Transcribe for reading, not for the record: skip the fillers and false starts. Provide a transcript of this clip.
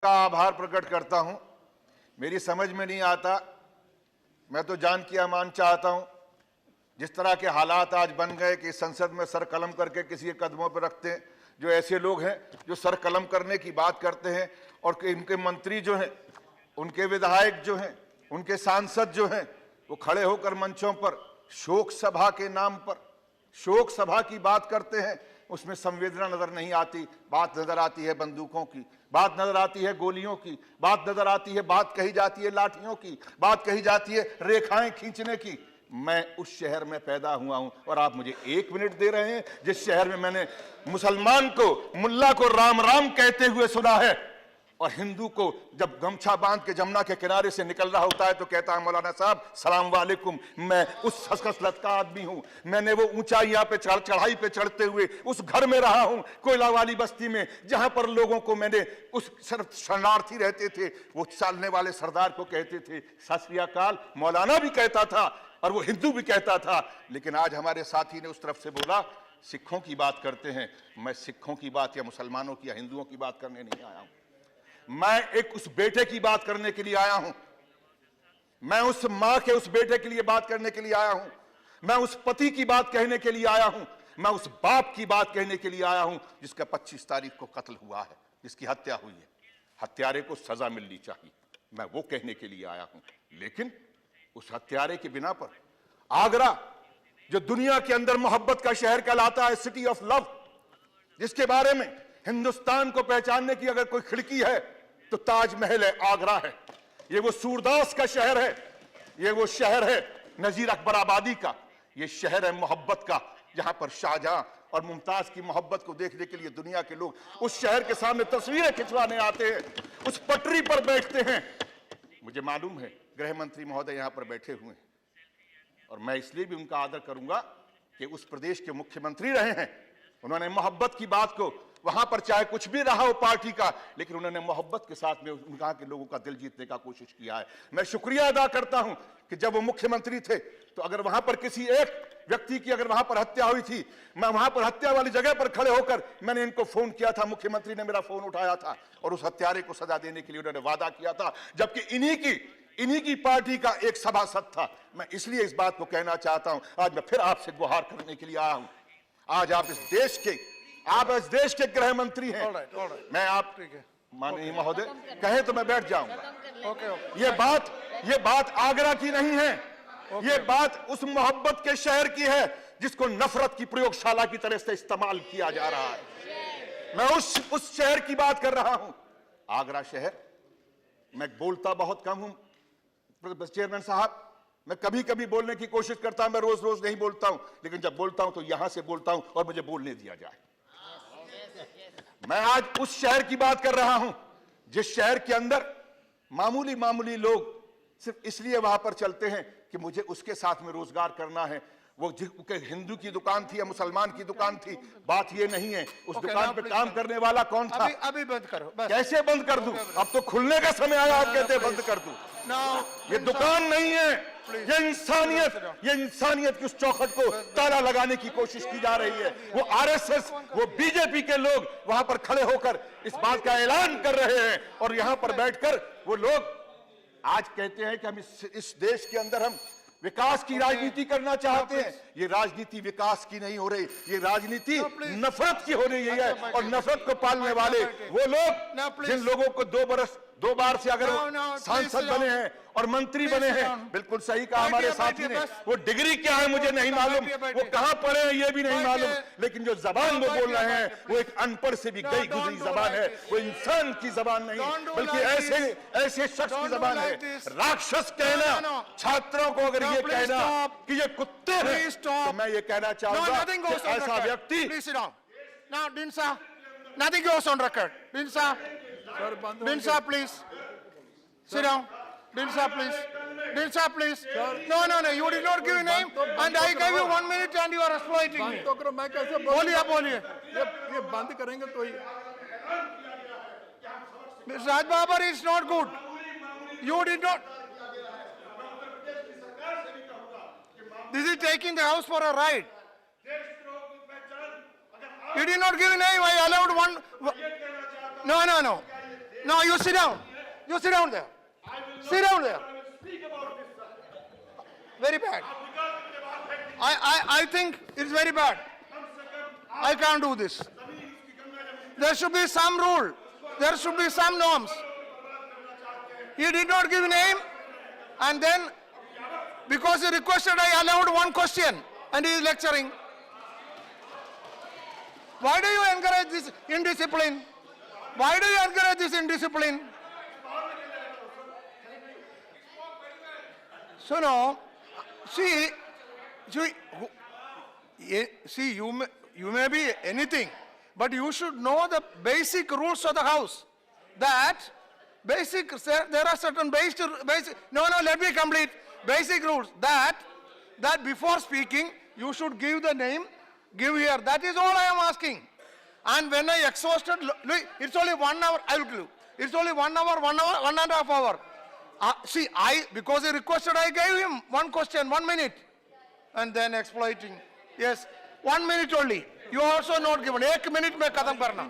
का आभार प्रकट करता हूं। मेरी समझ में नहीं आता, मैं तो जान की अमान चाहता हूं। जिस तरह के हालात आज बन गए कि संसद में सर कलम करके किसी के कदमों पर रखते हैं, जो ऐसे लोग हैं जो सर कलम करने की बात करते हैं और इनके मंत्री जो हैं, उनके विधायक जो हैं, उनके सांसद जो हैं, वो खड़े होकर मंचों पर शोक सभा के नाम पर शोक सभा की बात करते हैं। उसमें संवेदना नजर नहीं आती, बात नजर आती है बंदूकों की, बात नजर आती है गोलियों की, बात नजर आती है, बात कही जाती है लाठियों की, बात कही जाती है रेखाएं खींचने की। मैं उस शहर में पैदा हुआ हूं और आप मुझे 1 मिनट दे रहे हैं जिस शहर में मैंने मुसलमान को, मुल्ला को राम राम कहते हुए सुना है और हिंदू को जब गमछा बांध के जमुना के किनारे से निकल रहा होता है तो कहता है मौलाना साहब सलाम वालेकुम। मैं उस खसखस का आदमी हूं। मैंने वो ऊंचाइयां पे चढ़ाई पे चढ़ते हुए उस घर में रहा हूं, कोयला वाली बस्ती में, जहां पर लोगों को मैंने उस शरणार्थी रहते थे, वो चालने वाले सरदार को कहते थे सत श्री अकाल। मौलाना भी कहता था और वो हिंदू भी कहता था। लेकिन आज हमारे साथी ने उस तरफ से बोला सिखों की बात करते हैं। मैं सिखों की बात या मुसलमानों की या हिंदुओं की बात करने नहीं आया हूं। मैं एक उस बेटे की बात करने के लिए आया हूं। मैं उस मां के उस बेटे के लिए बात करने के लिए आया हूं। मैं उस पति की बात कहने के लिए आया हूं। मैं उस बाप की बात कहने के लिए आया हूं जिसका 25 तारीख को कत्ल हुआ है, जिसकी हत्या हुई है। हत्यारे को सजा मिलनी चाहिए, मैं वो कहने के लिए आया हूं। लेकिन उस हत्यारे के बिना पर आगरा, जो दुनिया के अंदर मोहब्बत का शहर कहलाता है, सिटी ऑफ लव, जिसके बारे में हिंदुस्तान को पहचानने की अगर कोई खिड़की है तो ताजमहल है, आगरा है। ये वो सूरदास का शहर है, ये वो शहर है नजीर अकबर आबादी का, ये शहर है मोहब्बत का, जहां पर शाहजहां और मुमताज की मोहब्बत को देखने के लिए दुनिया के लोग उस शहर के सामने तस्वीरें खिंचवाने आते हैं, उस पटरी पर बैठते हैं। मुझे मालूम है गृह मंत्री महोदय यहां पर बैठे हुए हैं और मैं इसलिए भी उनका आदर करूंगा कि उस प्रदेश के मुख्यमंत्री रहे हैं। उन्होंने मोहब्बत की बात को वहां पर चाहे कुछ भी रहा हो पार्टी का, लेकिन उन्होंने मोहब्बत के साथ में वहां के लोगों का दिल जीतने का कोशिश किया है। मैं शुक्रिया अदा करता हूं कि जब वो मुख्यमंत्री थे तो अगर वहां पर किसी एक व्यक्ति की अगर वहां पर हत्या हुई थी, मैं वहां पर हत्या वाली जगह पर खड़े होकर मैंने इनको फोन किया था, मुख्यमंत्री ने मेरा फोन उठाया था और उस हत्यारे को सजा देने के लिए उन्होंने वादा किया था, जबकि इन्हीं की पार्टी का एक सभासद था। मैं इसलिए इस बात को कहना चाहता हूं, आज मैं फिर आपसे गुहार करने के लिए आया हूं। आज आप इस देश के गृह मंत्री हैं। मैं आप माननीय महोदय कहें तो मैं बैठ जाऊंगा। ये बात आगरा की नहीं है, ये बात उस मोहब्बत के शहर की है जिसको नफरत की प्रयोगशाला की तरह से इस्तेमाल किया जा रहा है। मैं उस शहर की बात कर रहा हूं, आगरा शहर। मैं बोलता बहुत कम हूं चेयरमैन साहब, मैं कभी कभी बोलने की कोशिश करता हूं, मैं रोज रोज नहीं बोलता हूं, लेकिन जब बोलता हूं तो यहां से बोलता हूं और मुझे बोलने दिया जाए। मैं आज उस शहर की बात कर रहा हूं जिस शहर के अंदर मामूली लोग सिर्फ इसलिए वहां पर चलते हैं कि मुझे उसके साथ में रोजगार करना है। वो हिंदू की दुकान थी या मुसलमान की दुकान थी, बात ये नहीं है। उस दुकान पे काम करने वाला कौन था? अभी बंद करो। कैसे बंद कर दूं? अब तो खुलने का समय आया, आप कहते हैं बंद कर दूं। ये दुकान नहीं है, ये इंसानियत की उस चौखट को ताला लगाने की कोशिश की जा रही है। वो आरएसएस, वो बीजेपी के लोग वहां पर खड़े होकर इस बात का ऐलान कर रहे हैं और यहां पर बैठकर वो लोग आज कहते हैं कि हम इस देश के अंदर हम विकास की राजनीति करना चाहते हैं। ये राजनीति विकास की नहीं हो रही, ये राजनीति नफरत की हो रही है। और नफरत को पालने वाले वो लोग जिन लोगों को 2 बार से अगर सांसद बने हैं और मंत्री बने हैं, बिल्कुल सही कहा हमारे साथी ने, वो डिग्री क्या है मुझे नहीं मालूम, वो कहां पढ़े हैं ये भी नहीं मालूम, लेकिन जो जबान वो बोल रहे हैं वो एक अनपढ़ से भी गई गुजरी जबान है। वो इंसान की जबान नहीं बल्कि ऐसे शख्स की जबान है। राक्षस कहना छात्रों को, अगर ये कहना कि ये कुत्ते हैं, तो मैं ये कहना चाहूंगा कि ऐसा व्यक्ति Nothing goes on record. Binsa, please. Sit down. Binsa, please. Binsa, please. No. You did not give a name, and I gave you 1 minute, and you are exploiting me. तो करो, मैं कैसे बोलिए. ये बंद करेंगे तो ही। Mr. Raj Babar is not good. You did not. This is taking the house for a ride. You did not give a name. I allowed one. No. No, you sit down. You sit down there. Sit down there. Very bad. I think it's very bad. I can't do this. There should be some rule. There should be some norms. He did not give name, and then because he requested, I allowed one question, and he is lecturing. Why do you encourage this indiscipline? Why do you encourage this indiscipline? So now, see, you may be anything, but you should know the basic rules of the house. That there are certain basic. No, let me complete. Basic rules that before speaking, you should give the name, give here. That is all I am asking. And when I exhausted, look, it's only 1 hour. I will give you. It's only 1 hour, 1.5 hours. See, because he requested, I gave him one question, 1 minute, and then exploiting. Yes, 1 minute only. You also not given. 1 minute में खत्म करना.